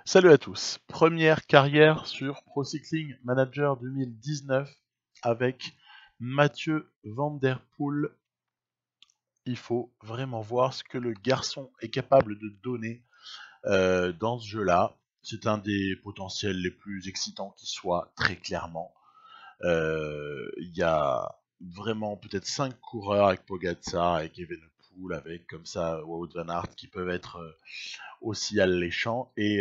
Salut à tous. Première carrière sur Pro Cycling Manager 2019 avec Mathieu Van Der Poel. Il faut vraiment voir ce que le garçon est capable de donner dans ce jeu-là. C'est un des potentiels les plus excitants qui soit, très clairement. Il y a vraiment peut-être 5 coureurs avec Pogacar, avec Evenepoel, avec comme ça Wout van Aert qui peuvent être aussi alléchants. Et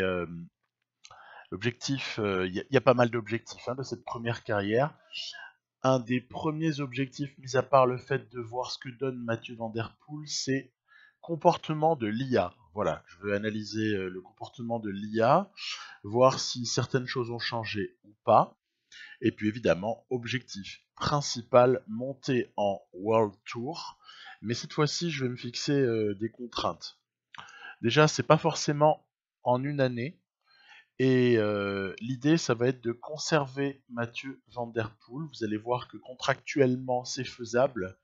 l'objectif, il y a pas mal d'objectifs de cette première carrière. Un des premiers objectifs, mis à part le fait de voir ce que donne Mathieu Van Der Poel, c'est comportement de l'IA. Voilà, je veux analyser le comportement de l'IA, voir si certaines choses ont changé ou pas. Et puis évidemment, objectif principal, monter en World Tour. Mais cette fois-ci, je vais me fixer des contraintes. Déjà, c'est pas forcément en une année. Et l'idée, ça va être de conserver Mathieu Van Der Poel. Vous allez voir que contractuellement, c'est faisable.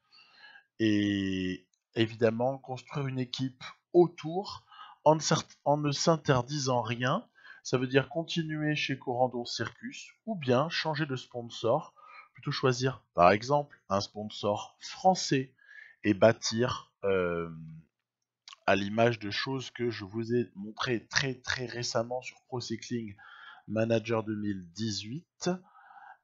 Et évidemment, construire une équipe autour en ne s'interdisant rien. Ça veut dire continuer chez Corendon Circus ou bien changer de sponsor. Plutôt choisir, par exemple, un sponsor français et bâtir à l'image de choses que je vous ai montré très récemment sur Pro Cycling Manager 2018,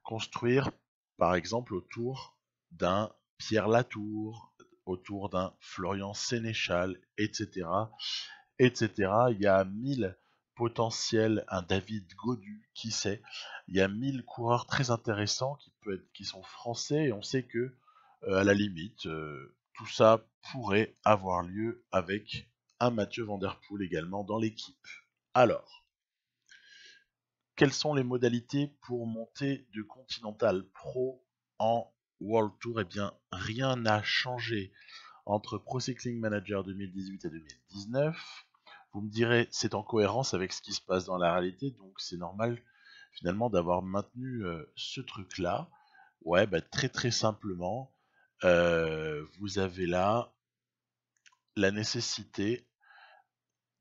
construire par exemple autour d'un Pierre Latour, autour d'un Florian Sénéchal, etc. etc. Il y a 1000 potentiels, un David Godu, qui sait. Il y a 1000 coureurs très intéressants qui sont français et on sait que, à la limite, tout ça pourrait avoir lieu avec un Mathieu Van Der Poel également dans l'équipe. Alors, quelles sont les modalités pour monter de Continental Pro en World Tour? Eh bien, rien n'a changé entre Pro Cycling Manager 2018 et 2019. Vous me direz, c'est en cohérence avec ce qui se passe dans la réalité, donc c'est normal finalement d'avoir maintenu ce truc-là. Ouais, bah, très simplement, vous avez là la nécessité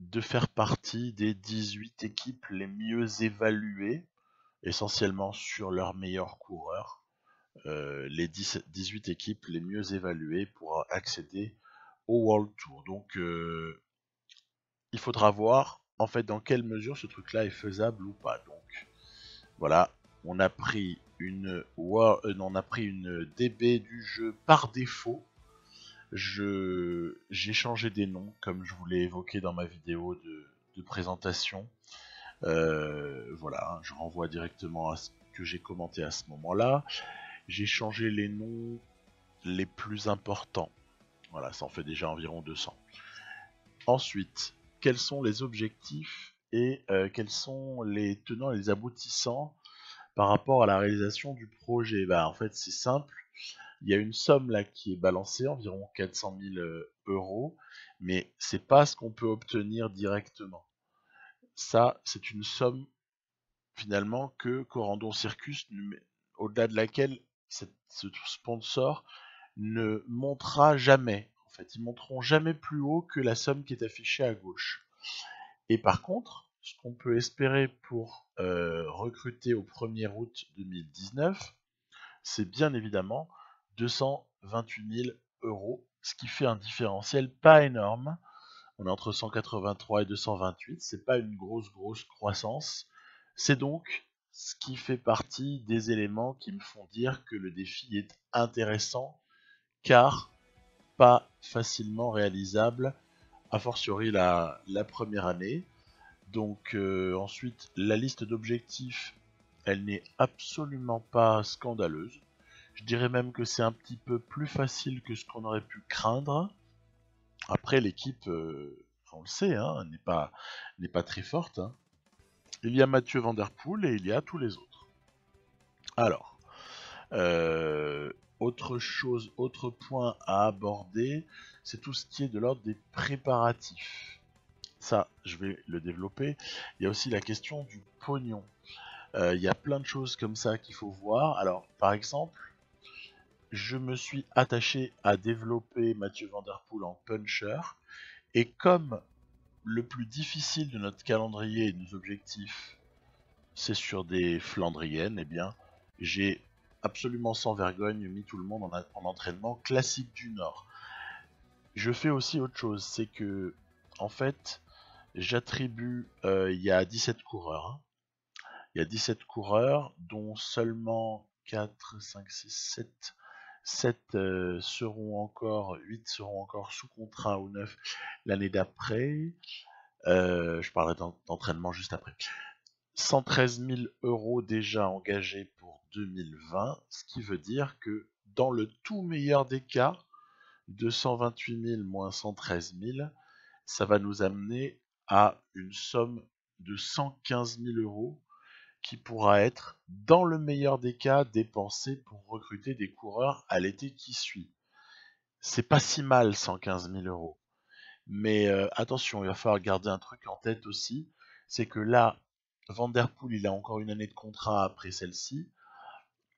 de faire partie des 18 équipes les mieux évaluées, essentiellement sur leurs meilleurs coureurs, les 18 équipes les mieux évaluées pour accéder au World Tour. Donc il faudra voir en fait dans quelle mesure ce truc-là est faisable ou pas. Donc voilà, on a pris on a pris une DB du jeu par défaut. J'ai changé des noms comme je vous l'ai évoqué dans ma vidéo de présentation. Voilà, je renvoie directement à ce que j'ai commenté à ce moment-là. J'ai changé les noms les plus importants. Voilà, ça en fait déjà environ 200. Ensuite, quels sont les objectifs et quels sont les tenants et les aboutissants par rapport à la réalisation du projet? En fait, c'est simple. Il y a une somme là qui est balancée, environ 400 000 euros, mais c'est pas ce qu'on peut obtenir directement. Ça, c'est une somme finalement que Corendon Circus, au-delà de laquelle ce sponsor ne montera jamais. En fait, ils monteront jamais plus haut que la somme qui est affichée à gauche. Et par contre, ce qu'on peut espérer pour recruter au 1er août 2019, c'est bien évidemment 228 000 euros, ce qui fait un différentiel pas énorme. On est entre 183 et 228, c'est pas une grosse croissance. C'est donc ce qui fait partie des éléments qui me font dire que le défi est intéressant, car pas facilement réalisable, a fortiori la première année. Donc ensuite, la liste d'objectifs, elle n'est absolument pas scandaleuse. Je dirais même que c'est un petit peu plus facile que ce qu'on aurait pu craindre. Après, l'équipe, on le sait, n'est pas très forte. Il y a Mathieu Van Der Poel et il y a tous les autres. Alors, autre point à aborder, c'est tout ce qui est de l'ordre des préparatifs. Ça, je vais le développer. Il y a aussi la question du pognon. Il y a plein de choses comme ça qu'il faut voir. Alors, par exemple, je me suis attaché à développer Mathieu Van Der Poel en puncher. Et comme le plus difficile de notre calendrier et de nos objectifs, c'est sur des Flandriennes, eh bien, j'ai absolument sans vergogne mis tout le monde en entraînement classique du Nord. Je fais aussi autre chose, c'est que, en fait, j'attribue, il y a 17 coureurs, hein. Il y a 17 coureurs, dont seulement 4, 5, 6, 7, 7 seront encore, 8 seront encore sous contrat ou 9 l'année d'après. Je parlerai d'entraînement juste après. 113 000 € déjà engagés pour 2020, ce qui veut dire que dans le tout meilleur des cas, 228 000 moins 113 000, ça va nous amener à une somme de 115 000 € qui pourra être, dans le meilleur des cas, dépensée pour recruter des coureurs à l'été qui suit. C'est pas si mal 115 000 €. Mais attention, il va falloir garder un truc en tête aussi, c'est que là, Van Der Poel, il a encore une année de contrat après celle-ci,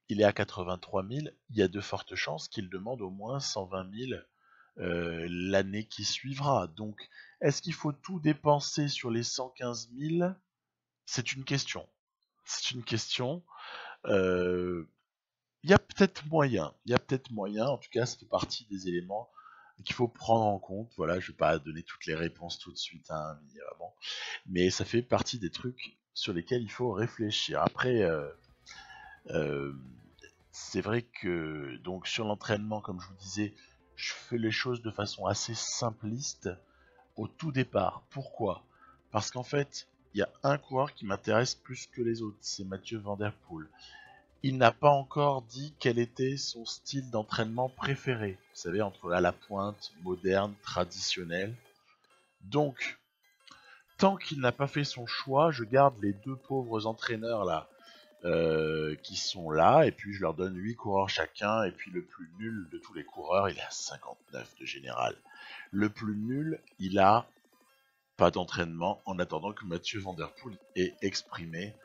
il est à 83 000, il y a de fortes chances qu'il demande au moins 120 000 l'année qui suivra. Donc, est-ce qu'il faut tout dépenser sur les 115 000? C'est une question. C'est une question. Il y a peut-être moyen. Il y a peut-être moyen. En tout cas, ça fait partie des éléments qu'il faut prendre en compte. Voilà, je vais pas donner toutes les réponses tout de suite, hein, évidemment. Mais ça fait partie des trucs sur lesquels il faut réfléchir. Après, c'est vrai que donc sur l'entraînement, comme je vous disais, je fais les choses de façon assez simpliste au tout départ. Pourquoi? Parce qu'en fait, il y a un coureur qui m'intéresse plus que les autres, c'est Mathieu Van Der Poel. Il n'a pas encore dit quel était son style d'entraînement préféré. Vous savez, entre à la pointe, moderne, traditionnel. Donc, tant qu'il n'a pas fait son choix, je garde les deux pauvres entraîneurs là, qui sont là, et puis je leur donne 8 coureurs chacun, et puis le plus nul de tous les coureurs, il est à 59 de général. Le plus nul, il a pas d'entraînement en attendant que Mathieu Van Der Poel ait exprimé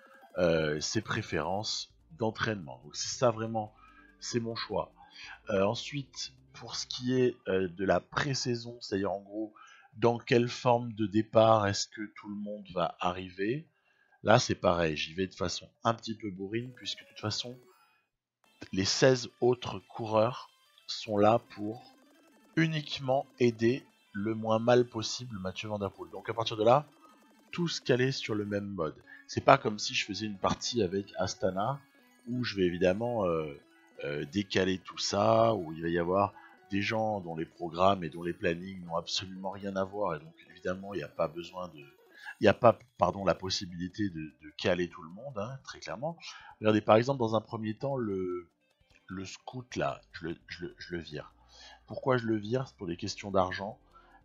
ses préférences d'entraînement. Donc c'est ça vraiment, c'est mon choix. Ensuite, pour ce qui est de la pré-saison, c'est-à-dire en gros, dans quelle forme de départ est-ce que tout le monde va arriver? Là, c'est pareil, j'y vais de façon un petit peu bourrine, puisque de toute façon, les 16 autres coureurs sont là pour uniquement aider le moins mal possible Mathieu Van Der Poel. Donc à partir de là, tous calés sur le même mode. C'est pas comme si je faisais une partie avec Astana, où je vais évidemment décaler tout ça, où il va y avoir des gens dont les programmes et dont les plannings n'ont absolument rien à voir, et donc évidemment il n'y a pas besoin de... Il n'y a pas, pardon, la possibilité de caler tout le monde, hein, très clairement. Regardez, par exemple, dans un premier temps, le scout, là, je le vire. Pourquoi je le vire? C'est pour des questions d'argent.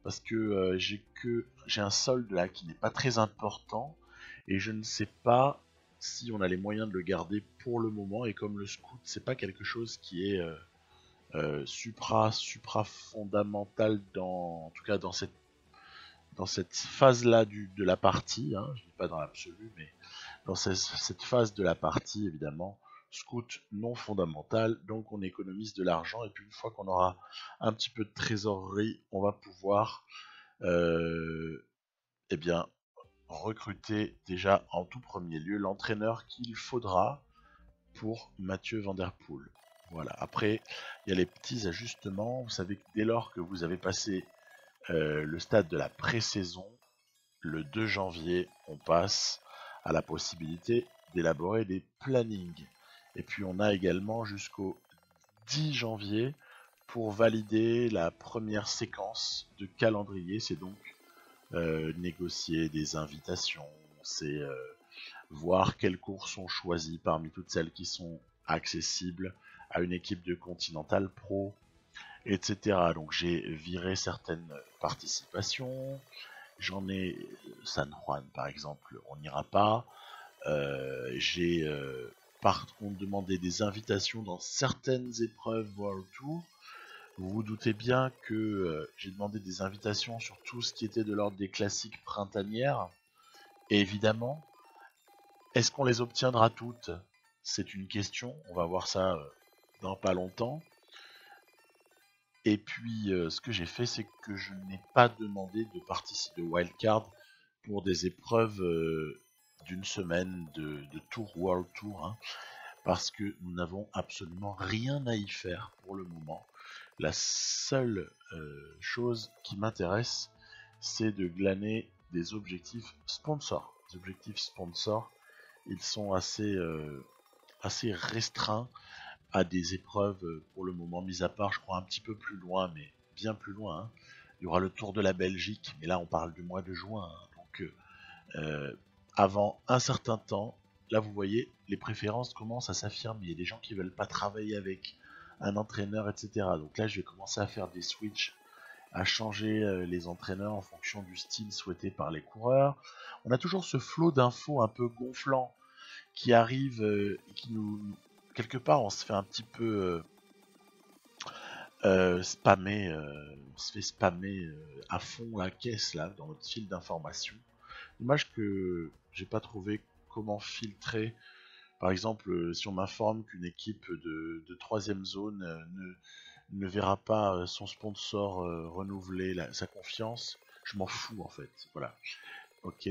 Parce que j'ai un solde là qui n'est pas très important, et je ne sais pas si on a les moyens de le garder pour le moment, et comme le scout, c'est pas quelque chose qui est supra fondamental en tout cas dans cette phase-là de la partie, hein, je dis pas dans l'absolu, mais dans cette phase de la partie, évidemment, scout non fondamental, donc on économise de l'argent, et puis une fois qu'on aura un petit peu de trésorerie, on va pouvoir eh bien, recruter déjà en tout premier lieu l'entraîneur qu'il faudra pour Mathieu Van Der Poel. Voilà. Après, il y a les petits ajustements. Vous savez que dès lors que vous avez passé le stade de la pré-saison, le 2 janvier, on passe à la possibilité d'élaborer des plannings. Et puis on a également jusqu'au 10 janvier pour valider la première séquence de calendrier. C'est donc négocier des invitations, c'est voir quelles courses sont choisies parmi toutes celles qui sont accessibles à une équipe de Continental Pro, etc. Donc j'ai viré certaines participations. J'en ai San Juan par exemple, on n'ira pas. J'ai par contre demandé des invitations dans certaines épreuves World Tour. Vous vous doutez bien que j'ai demandé des invitations sur tout ce qui était de l'ordre des classiques printanières. Et évidemment, est-ce qu'on les obtiendra toutes? C'est une question, on va voir ça dans pas longtemps. Et puis, ce que j'ai fait, c'est que je n'ai pas demandé de participer de wildcard pour des épreuves d'une semaine de Tour World Tour, hein, parce que nous n'avons absolument rien à y faire pour le moment. La seule chose qui m'intéresse, c'est de glaner des objectifs sponsors. Les objectifs sponsors, ils sont assez restreints à des épreuves pour le moment, mis à part, je crois, un petit peu plus loin, mais bien plus loin. Hein. Il y aura le Tour de la Belgique, mais là on parle du mois de juin. Hein, donc avant un certain temps, là vous voyez, les préférences commencent à s'affirmer. Il y a des gens qui veulent pas travailler avec un entraîneur, etc. Donc là je vais commencer à faire des switches, à changer les entraîneurs en fonction du style souhaité par les coureurs. On a toujours ce flot d'infos un peu gonflant qui arrive et qui nous... Quelque part on se fait un petit peu spammer, on se fait spammer à fond la caisse là dans notre fil d'information. Dommage que j'ai pas trouvé comment filtrer. Par exemple, si on m'informe qu'une équipe de 3ème zone ne verra pas son sponsor renouveler sa confiance, je m'en fous en fait. Voilà. Ok.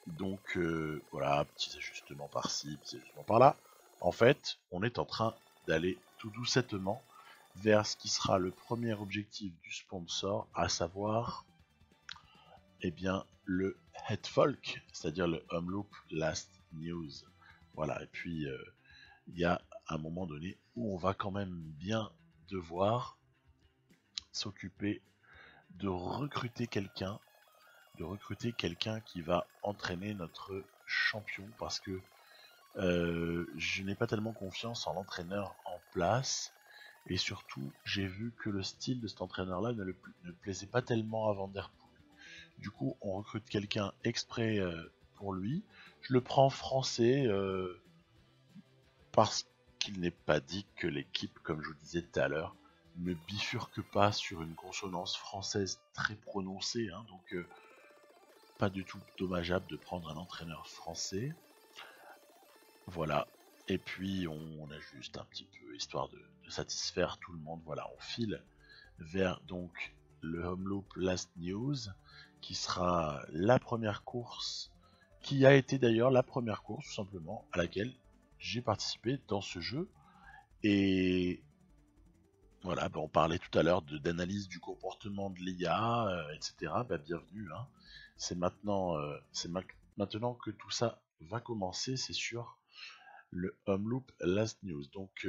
Donc voilà, petits ajustements par-ci, petits ajustements par-là. En fait, on est en train d'aller tout doucettement vers ce qui sera le premier objectif du sponsor, à savoir eh bien, le Head Folk, c'est-à-dire le Homeloop Last News. Voilà, et puis il y a un moment donné où on va quand même bien devoir s'occuper de recruter quelqu'un, qui va entraîner notre champion, parce que je n'ai pas tellement confiance en l'entraîneur en place. Et surtout, j'ai vu que le style de cet entraîneur-là ne plaisait pas tellement à Van Der Poel. Du coup, on recrute quelqu'un exprès pour lui. Je le prends français parce qu'il n'est pas dit que l'équipe, comme je vous disais tout à l'heure, ne bifurque pas sur une consonance française très prononcée. Hein, donc, pas du tout dommageable de prendre un entraîneur français. Voilà. Et puis, on ajuste un petit peu, histoire de satisfaire tout le monde. Voilà, on file vers donc le Homeloop Last News, qui sera la première course, qui a été d'ailleurs la première course tout simplement à laquelle j'ai participé dans ce jeu. Et voilà, on parlait tout à l'heure d'analyse du comportement de l'IA, etc. Bienvenue. Hein. C'est maintenant, maintenant que tout ça va commencer, c'est sûr, le Homeloop Last News. Donc,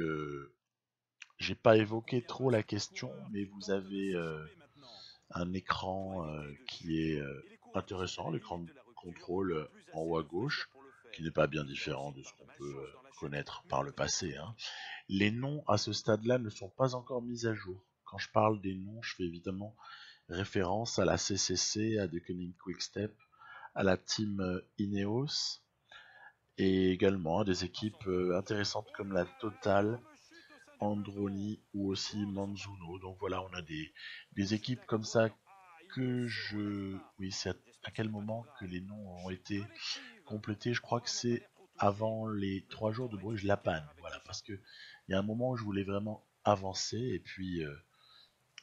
j'ai pas évoqué trop la question, mais vous avez un écran qui est intéressant, l'écran de contrôle en haut à gauche, qui n'est pas bien différent de ce qu'on peut connaître par le passé. Hein. Les noms à ce stade-là ne sont pas encore mis à jour. Quand je parle des noms, je fais évidemment référence à la CCC, à Deceuninck Quick-Step, à la team Ineos, et également à des équipes intéressantes comme la Total, Androni ou aussi Manzuno. Donc voilà, on a des équipes comme ça que je... Oui, c'est à quel moment que les noms ont été complétés. Je crois que c'est avant les 3 jours de Bruges La Panne. Voilà, parce que il y a un moment où je voulais vraiment avancer et puis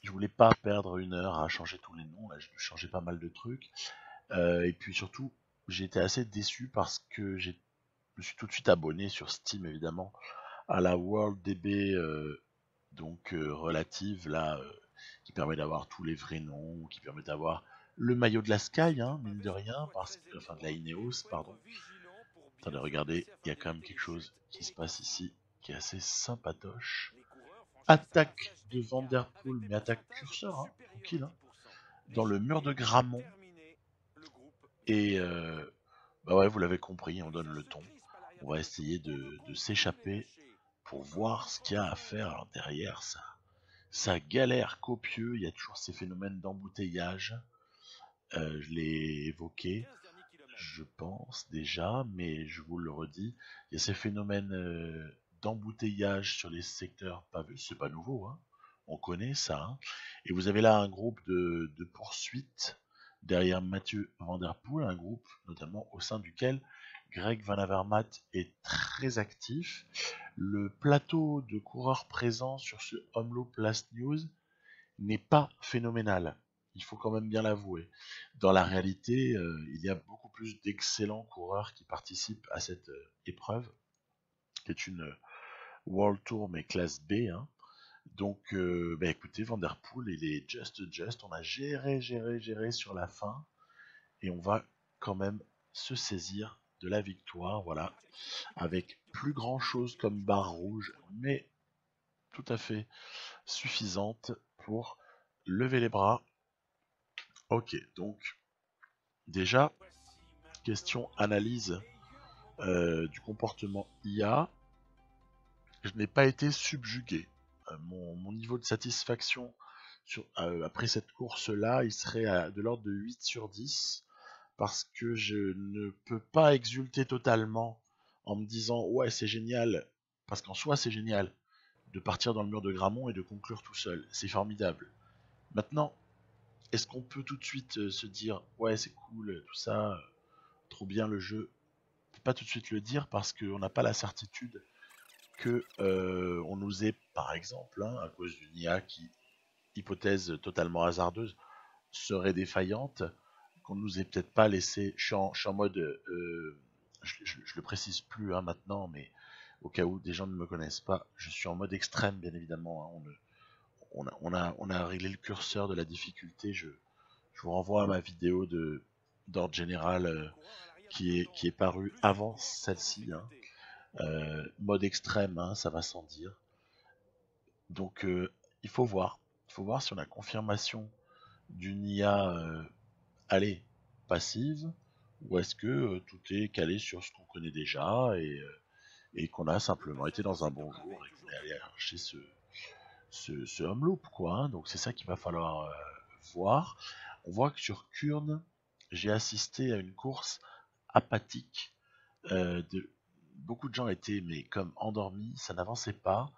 je voulais pas perdre 1 heure à changer tous les noms. Là, je changeais pas mal de trucs. Et puis surtout, j'ai été assez déçu parce que je me suis tout de suite abonné sur Steam évidemment à la World DB donc relative là qui permet d'avoir tous les vrais noms, qui permet d'avoir le maillot de la Sky, hein, mine de rien, enfin de la Ineos, pardon. Attendez, regardez, il y a quand même quelque chose qui se passe ici, qui est assez sympatoche. Attaque de Van Der Poel, mais attaque curseur, hein, tranquille, hein, dans le mur de Grammont. Et bah ouais, vous l'avez compris, on donne le ton. On va essayer de s'échapper pour voir ce qu'il y a à faire. Alors derrière, ça galère copieux, il y a toujours ces phénomènes d'embouteillage. Je l'ai évoqué, je pense déjà, mais je vous le redis, il y a ces phénomènes d'embouteillage sur les secteurs pavés, c'est pas nouveau, hein. On connaît ça. Hein. Et vous avez là un groupe de poursuite derrière Mathieu Van Der Poel, un groupe notamment au sein duquel Greg Van Avermaet est très actif. Le plateau de coureurs présents sur ce Homeloop Last News, n'est pas phénoménal. Il faut quand même bien l'avouer. Dans la réalité, il y a beaucoup plus d'excellents coureurs qui participent à cette épreuve, qui est une World Tour mais classe B, hein. Donc, bah écoutez, Van Der Poel, il est just. On a géré sur la fin. Et on va quand même se saisir de la victoire, voilà. Avec plus grand chose comme barre rouge, mais tout à fait suffisante pour lever les bras. Ok, donc, déjà, question analyse du comportement IA. Je n'ai pas été subjugué. Mon niveau de satisfaction après cette course-là, il serait de l'ordre de 8 sur 10. Parce que je ne peux pas exulter totalement en me disant ouais c'est génial, parce qu'en soi c'est génial de partir dans le mur de Grammont et de conclure tout seul, c'est formidable. Maintenant, est-ce qu'on peut tout de suite se dire ouais c'est cool, tout ça, trop bien le jeu? On peut pas tout de suite le dire parce qu'on n'a pas la certitude que on nous ait, par exemple, hein, à cause d'une IA qui, hypothèse totalement hasardeuse, serait défaillante, qu'on nous ait peut-être pas laissé. Je suis en mode, je le précise plus hein, maintenant, mais au cas où des gens ne me connaissent pas, je suis en mode extrême, bien évidemment. Hein, on a réglé le curseur de la difficulté. Je vous renvoie à ma vidéo d'ordre général qui est parue avant celle-ci. Hein. Mode extrême, hein, ça va sans dire. Donc il faut voir. Il faut voir si on a confirmation d'une IA allez, passive, ou est-ce que tout est calé sur ce qu'on connaît déjà et qu'on a simplement été dans un bon jour et qu'on est allé chercher ce home loop, quoi. Hein. Donc c'est ça qu'il va falloir voir. On voit que sur Kurn, j'ai assisté à une course apathique. Beaucoup de gens étaient mais comme endormis, ça n'avançait pas.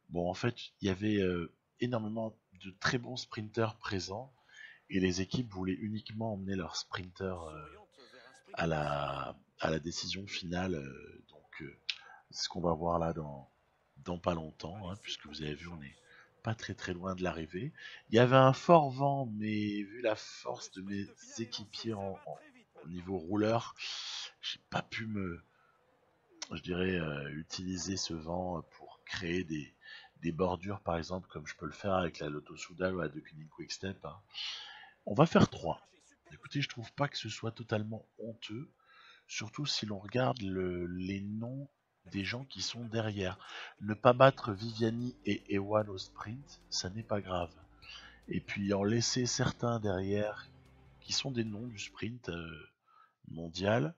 Bon, en fait, il y avait énormément de très bons sprinters présents et les équipes voulaient uniquement emmener leurs sprinters à la décision finale. Donc, c'est ce qu'on va voir là dans pas longtemps, hein, puisque vous avez vu, on est pas très loin de l'arrivée. Il y avait un fort vent, mais vu la force de mes équipiers au niveau rouleur, j'ai pas pu je dirais, utiliser ce vent pour créer des bordures, par exemple, comme je peux le faire avec la Lotto Soudal ou la De Koning Quickstep. Hein. On va faire 3. Écoutez, je trouve pas que ce soit totalement honteux, surtout si l'on regarde les noms des gens qui sont derrière. Ne pas battre Viviani et Ewan au sprint, ça n'est pas grave. Et puis en laisser certains derrière qui sont des noms du sprint mondial,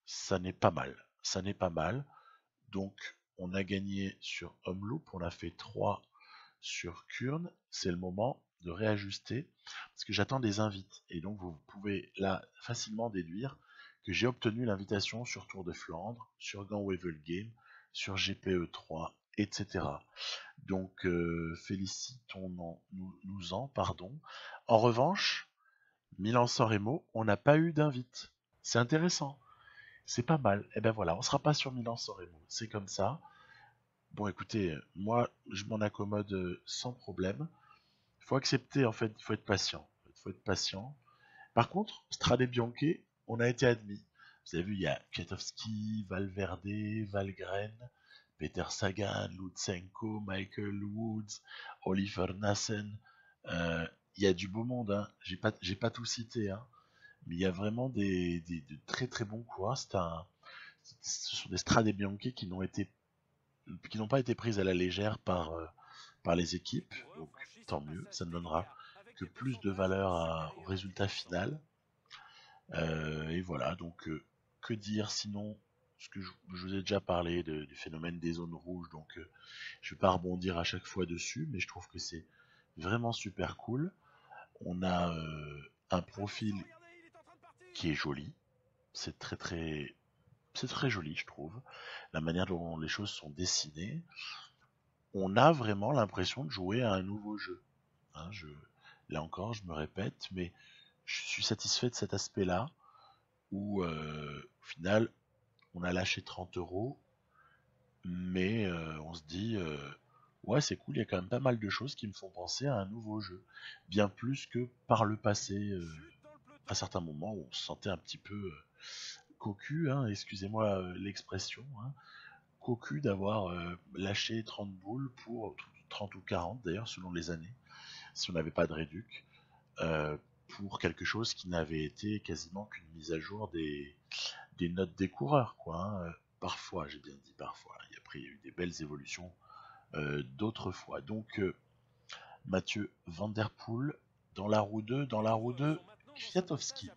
ça n'est pas mal. Ça n'est pas mal. Donc on a gagné sur Homeloop, on a fait 3 sur Kurn. C'est le moment de réajuster parce que j'attends des invites. Et donc vous pouvez là facilement déduire que j'ai obtenu l'invitation sur Tour de Flandre, sur Gand-Wevelgem, sur GPE3, etc. Donc félicitons-nous-en, pardon. En revanche, Milan-San Remo, on n'a pas eu d'invite. C'est intéressant. C'est pas mal. Et ben voilà, on sera pas sur Milan-San Remo. C'est comme ça. Bon écoutez, moi je m'en accommode sans problème. Il faut accepter en fait, il faut être patient. Il faut être patient. Par contre, Strade Bianche, on a été admis. Vous avez vu, il y a Kwiatkowski, Valverde, Valgren, Peter Sagan, Lutsenko, Michael Woods, Oliver Nassen. Il y a du beau monde, hein. J'ai pas tout cité, hein. Mais il y a vraiment de très bons coureurs. Ce sont des Strade Bianche qui n'ont pas été prises à la légère par les équipes. Donc tant mieux, ça ne donnera que plus de valeur au résultat final. Et voilà, donc que dire sinon ce que je vous ai déjà parlé du phénomène des zones rouges, donc je ne vais pas rebondir à chaque fois dessus, mais je trouve que c'est vraiment super cool. On a un profil qui est joli, c'est très joli je trouve, la manière dont les choses sont dessinées. On a vraiment l'impression de jouer à un nouveau jeu. Hein, là encore, je me répète, mais je suis satisfait de cet aspect-là, où au final, on a lâché 30 euros, mais on se dit, ouais, c'est cool, il y a quand même pas mal de choses qui me font penser à un nouveau jeu. Bien plus que par le passé, à certains moments où on se sentait un petit peu cocu, hein, excusez-moi l'expression, hein, cocu d'avoir lâché 30 boules pour 30 ou 40 d'ailleurs, selon les années, si on n'avait pas de réduc, euh, pour quelque chose qui n'avait été quasiment qu'une mise à jour des notes des coureurs, quoi. Hein. Parfois, j'ai bien dit parfois. Et après, il y a eu des belles évolutions d'autres fois. Donc, Mathieu Van Der Poel, dans la roue 2, Kwiatkowski.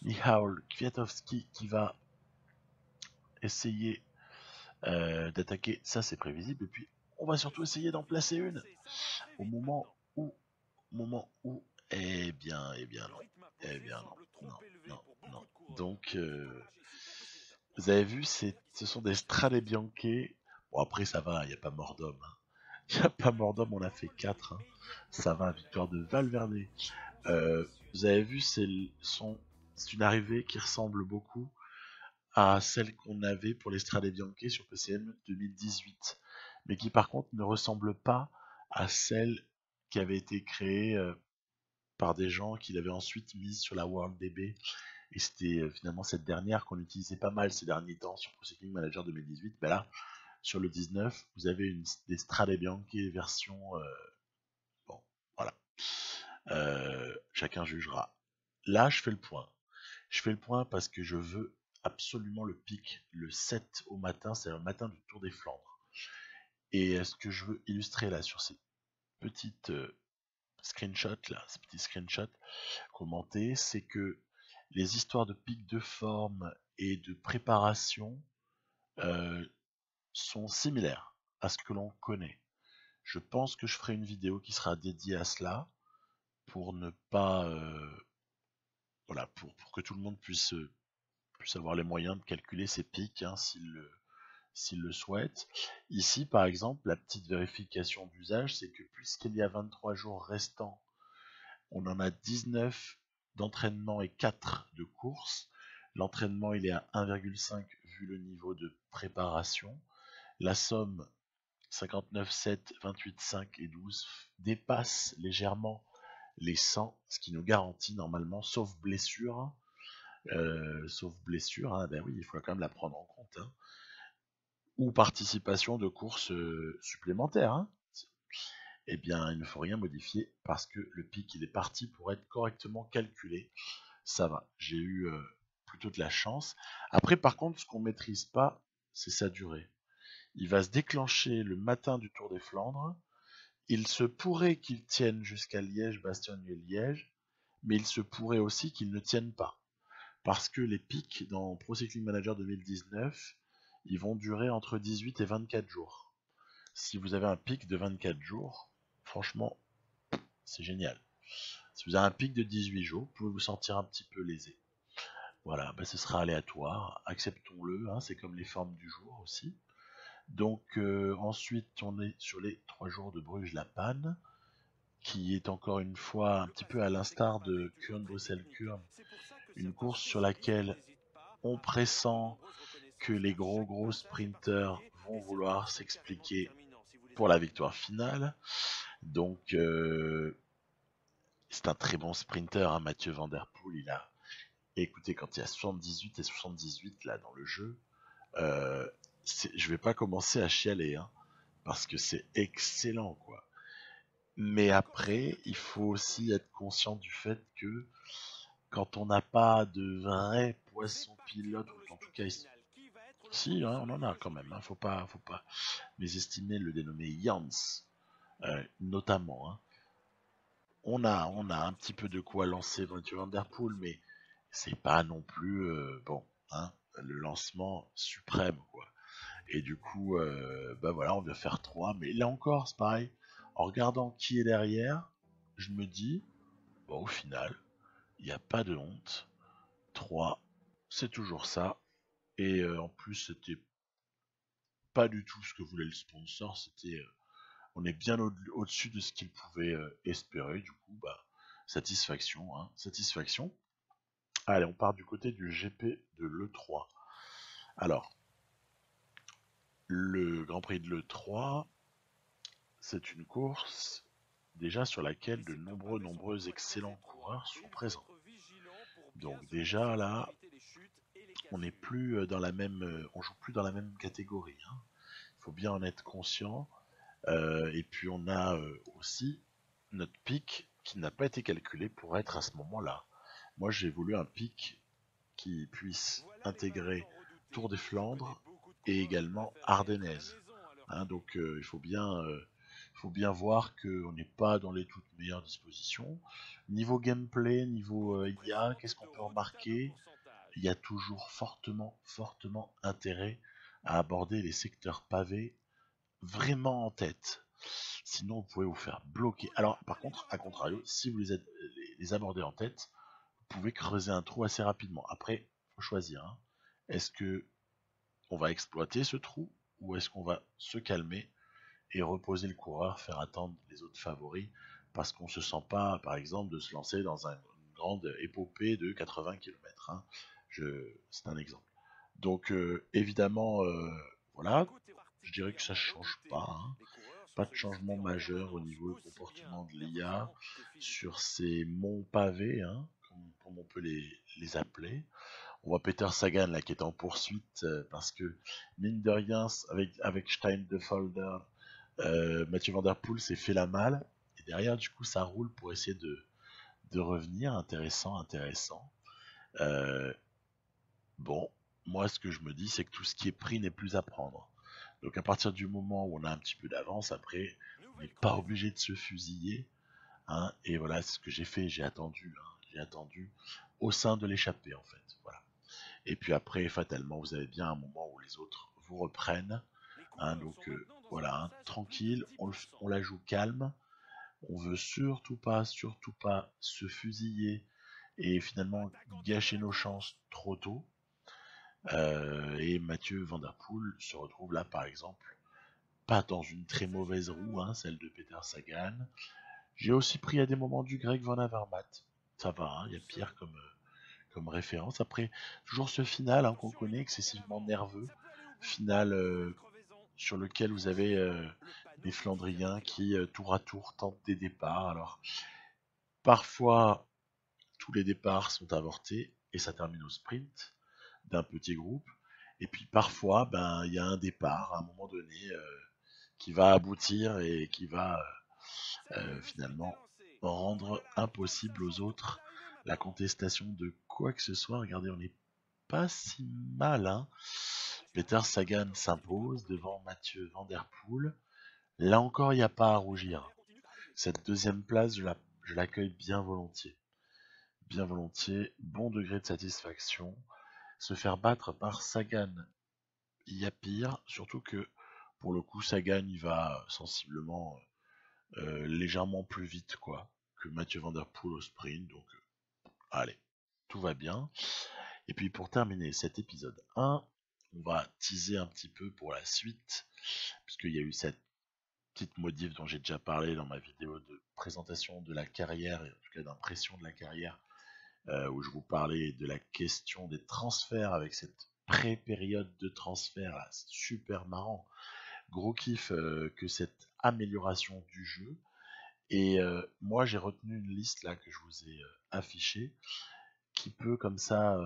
Michał Kwiatkowski qui va essayer d'attaquer, ça c'est prévisible, et puis on va surtout essayer d'en placer une au moment où, eh bien non, non, non, non. Donc, vous avez vu, ce sont des Strade Bianche. Bon après ça va, il n'y a pas mort d'homme. Hein. Il n'y a pas mort d'homme, on a fait 4. Hein. Ça va, victoire de Valverde. Vous avez vu, c'est une arrivée qui ressemble beaucoup à celle qu'on avait pour les Strade Bianche sur PCM 2018, mais qui par contre ne ressemble pas à celle qui avait été créée par des gens qui l'avaient ensuite mise sur la WorldDB. Et c'était finalement cette dernière qu'on utilisait pas mal ces derniers temps sur Pro Cycling Manager 2018. Ben là, sur le 19, vous avez des Strade Bianche version... bon, voilà. Chacun jugera. Là, je fais le point. Je fais le point parce que je veux absolument le pic le 7 au matin, c'est le matin du Tour des Flandres. Et ce que je veux illustrer là sur ces petites screenshots là, ces petits screenshots commentés, c'est que les histoires de pic de forme et de préparation euh, sont similaires à ce que l'on connaît. Je pense que je ferai une vidéo qui sera dédiée à cela pour ne pas voilà, pour que tout le monde puisse avoir les moyens de calculer ses pics hein, s'il le souhaite. Ici, par exemple, la petite vérification d'usage, c'est que puisqu'il y a 23 jours restants, on en a 19 d'entraînement et 4 de course. L'entraînement, il est à 1,5 vu le niveau de préparation. La somme 59, 7, 28, 5 et 12 dépasse légèrement les 100, ce qui nous garantit normalement, sauf blessure, hein, ben oui, il faut quand même la prendre en compte, hein, ou participation de courses supplémentaires, hein, eh bien, il ne faut rien modifier parce que le pic, il est parti pour être correctement calculé. Ça va, j'ai eu plutôt de la chance. Après, par contre, ce qu'on ne maîtrise pas, c'est sa durée. Il va se déclencher le matin du Tour des Flandres. Il se pourrait qu'il tienne jusqu'à Liège, Bastogne-Liège, mais il se pourrait aussi qu'il ne tienne pas. Parce que les pics dans Pro Cycling Manager 2019, ils vont durer entre 18 et 24 jours. Si vous avez un pic de 24 jours, franchement, c'est génial. Si vous avez un pic de 18 jours, vous pouvez vous sentir un petit peu lésé. Voilà, ben ce sera aléatoire, acceptons-le, hein, c'est comme les formes du jour aussi. Donc ensuite, on est sur les 3 jours de Bruges-la-Panne, qui est encore une fois un petit peu à l'instar de Kurn-Bruxelles-Kurn, une course sur laquelle on pressent que les gros sprinters vont vouloir s'expliquer pour la victoire finale. Donc c'est un très bon sprinter, hein, Mathieu Van Der Poel. Écoutez, quand il y a 78 et 78 là dans le jeu, je vais pas commencer à chialer, hein, parce que c'est excellent, quoi. Mais après, il faut aussi être conscient du fait que quand on n'a pas de vrai poisson pilote, ou en tout cas, si, hein, on en a quand même, hein, faut pas mésestimer le dénommé Jans, notamment. Hein. On a un petit peu de quoi lancer Mathieu Van Der Poel, mais c'est pas non plus bon, hein, le lancement suprême, quoi. Et du coup, bah voilà, on vient faire 3, mais là encore, c'est pareil. En regardant qui est derrière, je me dis, bon, au final, il n'y a pas de honte. 3, c'est toujours ça. Et en plus, c'était pas du tout ce que voulait le sponsor. On est bien au-dessus de ce qu'il pouvait espérer. Du coup, bah, satisfaction, hein, satisfaction. Allez, on part du côté du GP de l'E3. Alors, le Grand Prix de l'E3, c'est une course déjà sur laquelle de nombreux excellents coureurs sont présents. Donc déjà là, on n'est plus dans la même, on joue plus dans la même catégorie, hein. Il faut bien en être conscient. Et puis on a aussi notre pic qui n'a pas été calculé pour être à ce moment-là. Moi j'ai voulu un pic qui puisse intégrer Tour des Flandres et également Ardennaise. Hein, donc il faut bien voir qu'on n'est pas dans les toutes meilleures dispositions. Niveau gameplay, niveau IA, qu'est-ce qu'on peut remarquer? Il y a toujours fortement intérêt à aborder les secteurs pavés vraiment en tête. Sinon, vous pouvez vous faire bloquer. Alors, par contre, à contrario, si vous les abordez en tête, vous pouvez creuser un trou assez rapidement. Après, il faut choisir, hein. Est-ce que on va exploiter ce trou ou est-ce qu'on va se calmer et reposer le coureur, faire attendre les autres favoris parce qu'on se sent pas, par exemple, de se lancer dans une grande épopée de 80 km, hein. C'est un exemple. Donc, évidemment, voilà, je dirais que ça change pas, hein. Pas de changement majeur au niveau du comportement de l'IA sur ces monts pavés, hein, comme on peut les appeler. On voit Peter Sagan là qui est en poursuite parce que mine de rien avec Stein de Folder, Mathieu Van Der Poel s'est fait la malle et derrière du coup ça roule pour essayer de revenir. Intéressant. Euh, bon, moi ce que je me dis c'est que tout ce qui est pris n'est plus à prendre. Donc à partir du moment où on a un petit peu d'avance, après on n'est pas obligé de se fusiller, hein, et voilà, c'est ce que j'ai fait, j'ai attendu, hein, j'ai attendu au sein de l'échappée en fait. Voilà. Et puis après, fatalement, vous avez bien un moment où les autres vous reprennent, hein, donc voilà, hein, tranquille, on la joue calme. On veut surtout pas se fusiller et finalement gâcher nos chances trop tôt. Et Mathieu Van Der Poel se retrouve là, par exemple, pas dans une très mauvaise roue, hein, celle de Peter Sagan. J'ai aussi pris à des moments du Greg Van Avermaet. Ça va, hein, il y a pire comme référence. Après, toujours ce final, hein, qu'on connaît, excessivement nerveux. Final sur lequel vous avez des Flandriens qui, tour à tour, tentent des départs. Alors, parfois, tous les départs sont avortés et ça termine au sprint d'un petit groupe. Et puis parfois, ben, il y a un départ à un moment donné qui va aboutir et qui va finalement rendre impossible aux autres la contestation de quoi que ce soit. Regardez, on n'est pas si mal, hein. Peter Sagan s'impose devant Mathieu Van Der Poel. Là encore, il n'y a pas à rougir. Cette deuxième place, je l'accueille bien volontiers. Bien volontiers, bon degré de satisfaction. Se faire battre par Sagan, il y a pire, surtout que pour le coup, Sagan il va sensiblement légèrement plus vite quoi que Mathieu Van Der Poel au sprint, donc allez, tout va bien. Et puis pour terminer cet épisode 1, on va teaser un petit peu pour la suite, puisqu'il y a eu cette petite modif dont j'ai déjà parlé dans ma vidéo de présentation de la carrière, et en tout cas d'impression de la carrière, où je vous parlais de la question des transferts avec cette pré-période de transfert, là, c'est super marrant. Gros kiff que cette amélioration du jeu. Et moi j'ai retenu une liste là que je vous ai affichée, qui peut comme ça,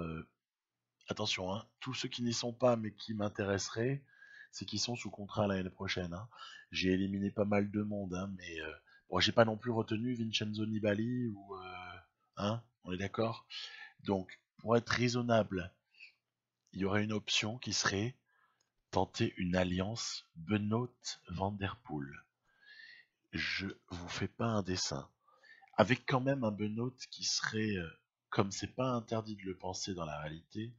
attention, hein, tous ceux qui n'y sont pas mais qui m'intéresseraient, c'est qu'ils sont sous contrat l'année prochaine, hein. J'ai éliminé pas mal de monde, hein, mais bon, j'ai pas non plus retenu Vincenzo Nibali ou hein, on est d'accord. Donc pour être raisonnable, il y aurait une option qui serait tenter une alliance Benoît-Van Der Poel. Je vous fais pas un dessin. Avec quand même un Benoît qui serait, comme c'est pas interdit de le penser dans la réalité,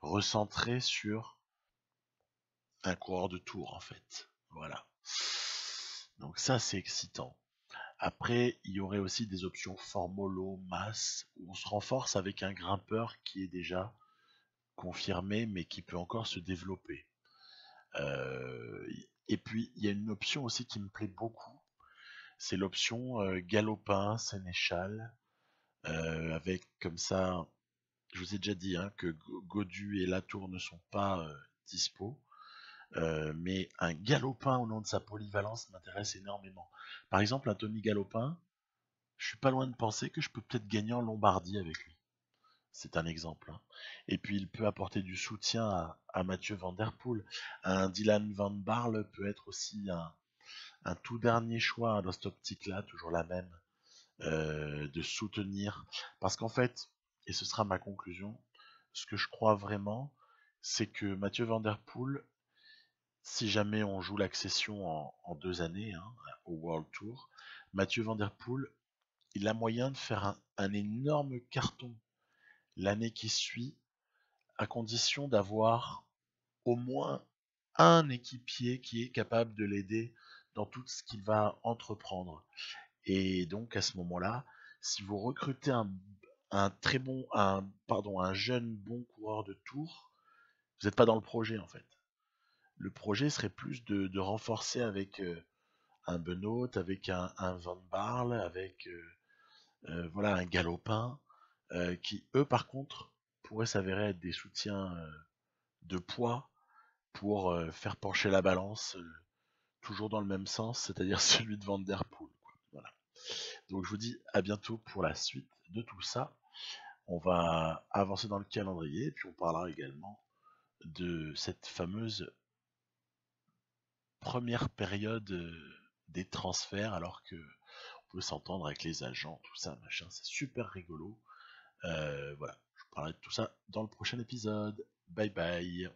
recentré sur un coureur de tour en fait. Voilà. Donc ça c'est excitant. Après, il y aurait aussi des options formolo, masse, où on se renforce avec un grimpeur qui est déjà confirmé mais qui peut encore se développer. Et puis il y a une option aussi qui me plaît beaucoup, c'est l'option Galopin, Sénéchal, avec comme ça, je vous ai déjà dit, hein, que Godu et Latour ne sont pas dispo. Mais un Galopin au nom de sa polyvalence m'intéresse énormément. Par exemple, un Tony Galopin, je suis pas loin de penser que je peux peut-être gagner en Lombardie avec lui. C'est un exemple, hein. Et puis il peut apporter du soutien à Mathieu Van Der Poel. Un Dylan Van Barle peut être aussi un tout dernier choix dans cette optique-là, toujours la même, de soutenir. Parce qu'en fait, et ce sera ma conclusion, ce que je crois vraiment, c'est que Mathieu Van Der Poel, si jamais on joue l'accession en 2 années, hein, au World Tour, Mathieu Van Der Poel, il a moyen de faire un énorme carton l'année qui suit, à condition d'avoir au moins un équipier qui est capable de l'aider dans tout ce qu'il va entreprendre. Et donc à ce moment-là, si vous recrutez un très bon, un jeune bon coureur de tour, vous n'êtes pas dans le projet en fait. Le projet serait plus de renforcer avec un Benoît, avec un Van Barle, avec voilà un Galopin, qui eux par contre pourraient s'avérer être des soutiens de poids pour faire pencher la balance toujours dans le même sens, c'est-à-dire celui de Van Der Poel, quoi. Voilà. Donc je vous dis à bientôt pour la suite de tout ça. On va avancer dans le calendrier et puis on parlera également de cette fameuse première période des transferts alors que on peut s'entendre avec les agents, tout ça, machin, c'est super rigolo. Voilà, je vous parlerai de tout ça dans le prochain épisode. Bye bye.